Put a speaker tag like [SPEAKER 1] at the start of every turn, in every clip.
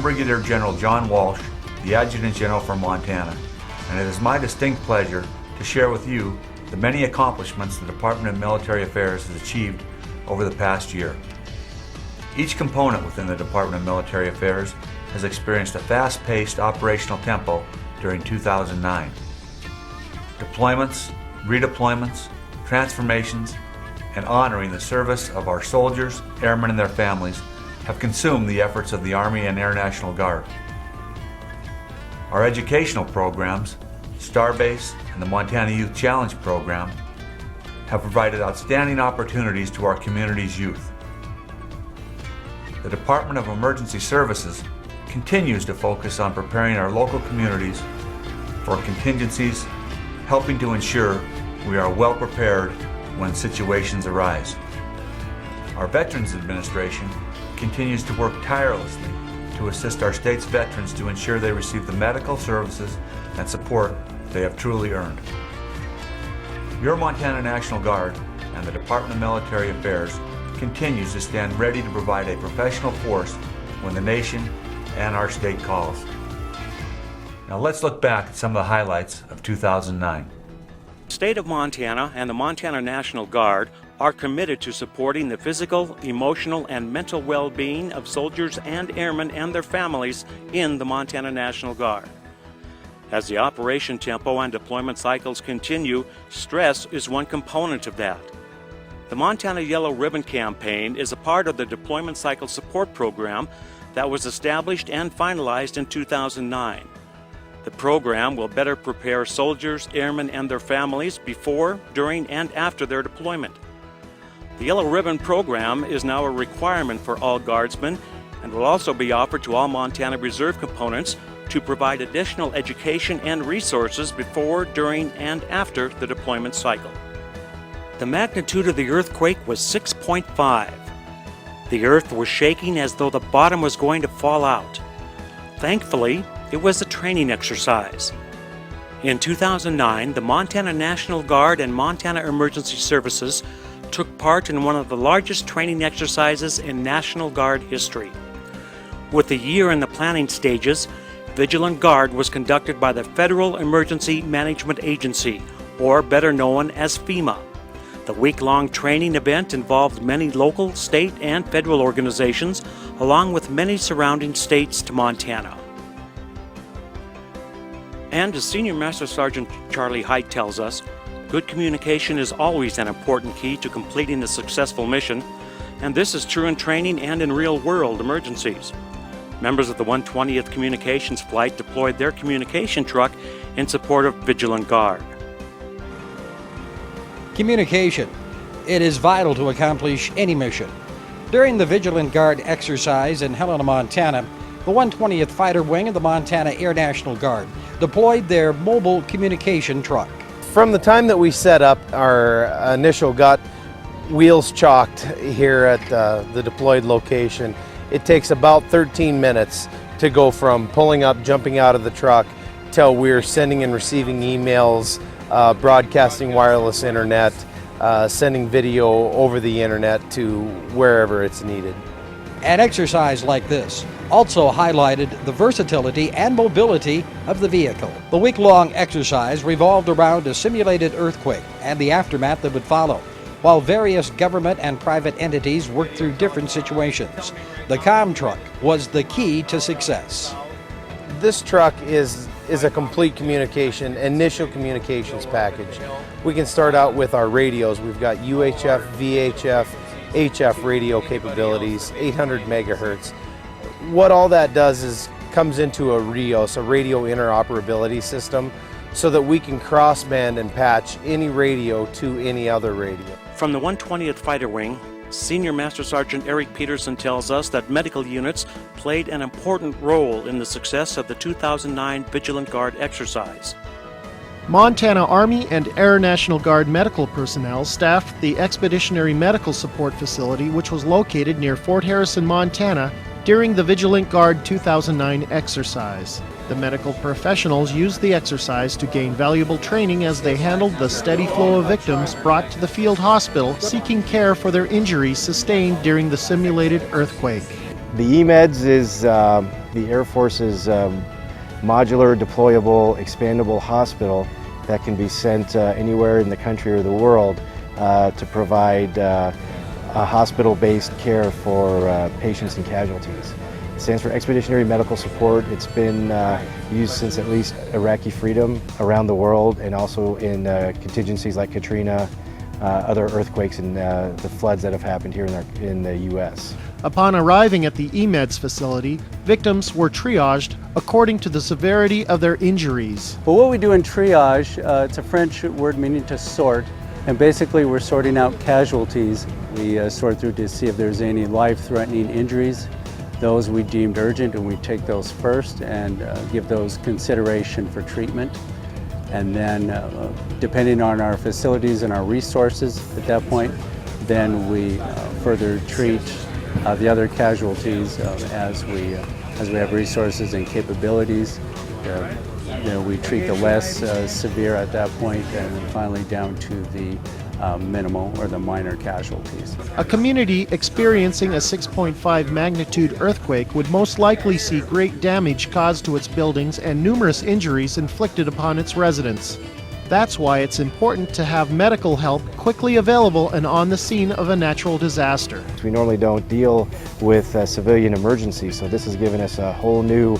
[SPEAKER 1] Brigadier General John Walsh, the Adjutant General for Montana, and it is my distinct pleasure to share with you the many accomplishments the Department of Military Affairs has achieved over the past year. Each component within the Department of Military Affairs has experienced a fast-paced operational tempo during 2009. Deployments, redeployments, transformations, and honoring the service of our soldiers, airmen, and their families have consumed the efforts of the Army and Air National Guard. Our educational programs, Starbase and the Montana Youth Challenge Program, have provided outstanding opportunities to our community's youth. The Department of Emergency Services continues to focus on preparing our local communities for contingencies, helping to ensure we are well prepared when situations arise. Our Veterans Administration continues to work tirelessly to assist our state's veterans to ensure they receive the medical services and support they have truly earned. Your Montana National Guard and the Department of Military Affairs continues to stand ready to provide a professional force when the nation and our state calls. Now let's look back at some of the highlights of 2009.
[SPEAKER 2] The state of Montana and the Montana National Guard are committed to supporting the physical, emotional, and mental well-being of soldiers and airmen and their families in the Montana National Guard. As the operation tempo and deployment cycles continue, stress is one component of that. The Montana Yellow Ribbon Campaign is a part of the Deployment Cycle Support Program that was established and finalized in 2009. The program will better prepare soldiers, airmen, and their families before, during, and after their deployment. The Yellow Ribbon program is now a requirement for all Guardsmen and will also be offered to all Montana Reserve components to provide additional education and resources before, during, and after the deployment cycle. The magnitude of the earthquake was 6.5. The earth was shaking as though the bottom was going to fall out. Thankfully, it was a training exercise. In 2009, the Montana National Guard and Montana Emergency Services took part in one of the largest training exercises in National Guard history. With a year in the planning stages, Vigilant Guard was conducted by the Federal Emergency Management Agency, or better known as FEMA. The week-long training event involved many local, state, and federal organizations, along with many surrounding states to Montana. And as Senior Master Sergeant Charlie Height tells us, good communication is always an important key to completing a successful mission, and this is true in training and in real-world emergencies. Members of the 120th Communications Flight deployed their communication truck in support of Vigilant Guard.
[SPEAKER 3] Communication. It is vital to accomplish any mission. During the Vigilant Guard exercise in Helena, Montana, the 120th Fighter Wing of the Montana Air National Guard deployed their mobile communication truck.
[SPEAKER 4] From the time that we set up, our initial got wheels chalked here at the deployed location. It takes about 13 minutes to go from pulling up, jumping out of the truck, till we're sending and receiving emails, broadcasting wireless internet, sending video over the internet to wherever it's needed.
[SPEAKER 3] An exercise like this also highlighted the versatility and mobility of the vehicle. The week-long exercise revolved around a simulated earthquake and the aftermath that would follow, while various government and private entities worked through different situations. The comm truck was the key to success.
[SPEAKER 4] This truck is a complete communication, initial communications package. We can start out with our radios. We've got UHF, VHF, HF radio capabilities, 800 megahertz. What all that does is comes into a RIOS, a radio interoperability system, so that we can cross-band and patch any radio to any other radio.
[SPEAKER 2] From the 120th Fighter Wing, Senior Master Sergeant Eric Peterson tells us that medical units played an important role in the success of the 2009 Vigilant Guard exercise.
[SPEAKER 5] Montana Army and Air National Guard medical personnel staffed the Expeditionary Medical Support Facility, which was located near Fort Harrison, Montana, during the Vigilant Guard 2009 exercise. The medical professionals used the exercise to gain valuable training as they handled the steady flow of victims brought to the field hospital seeking care for their injuries sustained during the simulated earthquake.
[SPEAKER 6] The EMEDS is the the Air Force's modular, deployable, expandable hospital that can be sent anywhere in the country or the world to provide a hospital-based care for patients and casualties. It stands for Expeditionary Medical Support. It's been used since at least Iraqi freedom around the world, and also in contingencies like Katrina, other earthquakes, and the floods that have happened here in the U.S.
[SPEAKER 5] Upon arriving at the EMEDS facility, victims were triaged according to the severity of their injuries.
[SPEAKER 7] Well, what we do in triage, it's a French word meaning to sort, and basically we're sorting out casualties. We sort through to see if there's any life-threatening injuries. Those we deemed urgent, and we take those first and give those consideration for treatment. And then, depending on our facilities and our resources at that point, then we further treat the other casualties as we have resources and capabilities. We treat the less severe at that point, and then finally down to the minimal or the minor casualties.
[SPEAKER 5] A community experiencing a 6.5 magnitude earthquake would most likely see great damage caused to its buildings and numerous injuries inflicted upon its residents. That's why it's important to have medical help quickly available and on the scene of a natural disaster.
[SPEAKER 6] We normally don't deal with civilian emergencies, so this has given us a whole new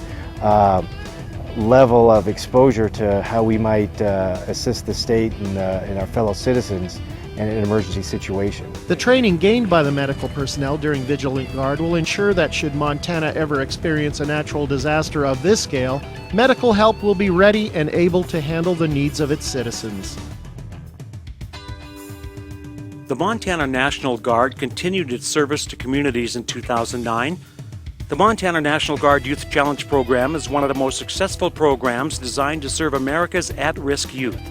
[SPEAKER 6] level of exposure to how we might assist the state and our fellow citizens in an emergency situation.
[SPEAKER 5] The training gained by the medical personnel during Vigilant Guard will ensure that should Montana ever experience a natural disaster of this scale, medical help will be ready and able to handle the needs of its citizens.
[SPEAKER 2] The Montana National Guard continued its service to communities in 2009. The Montana National Guard Youth Challenge Program is one of the most successful programs designed to serve America's at-risk youth.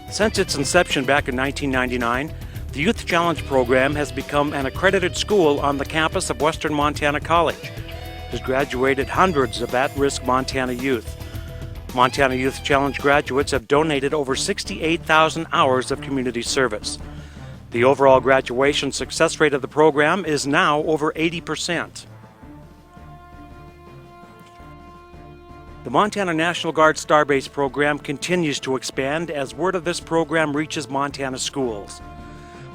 [SPEAKER 2] Since its inception back in 1999, the Youth Challenge Program has become an accredited school on the campus of Western Montana College. It has graduated hundreds of at-risk Montana youth. Montana Youth Challenge graduates have donated over 68,000 hours of community service. The overall graduation success rate of the program is now over 80%. The Montana National Guard Starbase program continues to expand as word of this program reaches Montana schools.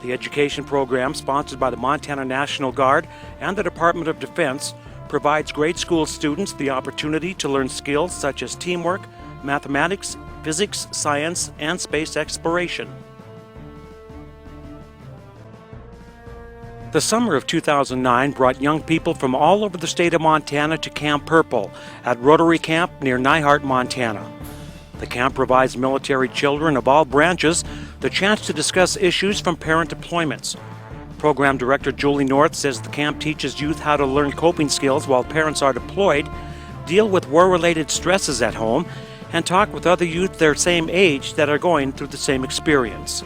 [SPEAKER 2] The education program, sponsored by the Montana National Guard and the Department of Defense, provides grade school students the opportunity to learn skills such as teamwork, mathematics, physics, science, and space exploration. The summer of 2009 brought young people from all over the state of Montana to Camp Purple at Rotary Camp near Nyhart, Montana. The camp provides military children of all branches the chance to discuss issues from parent deployments. Program Director Julie North says the camp teaches youth how to learn coping skills while parents are deployed, deal with war-related stresses at home, and talk with other youth their same age that are going through the same experience.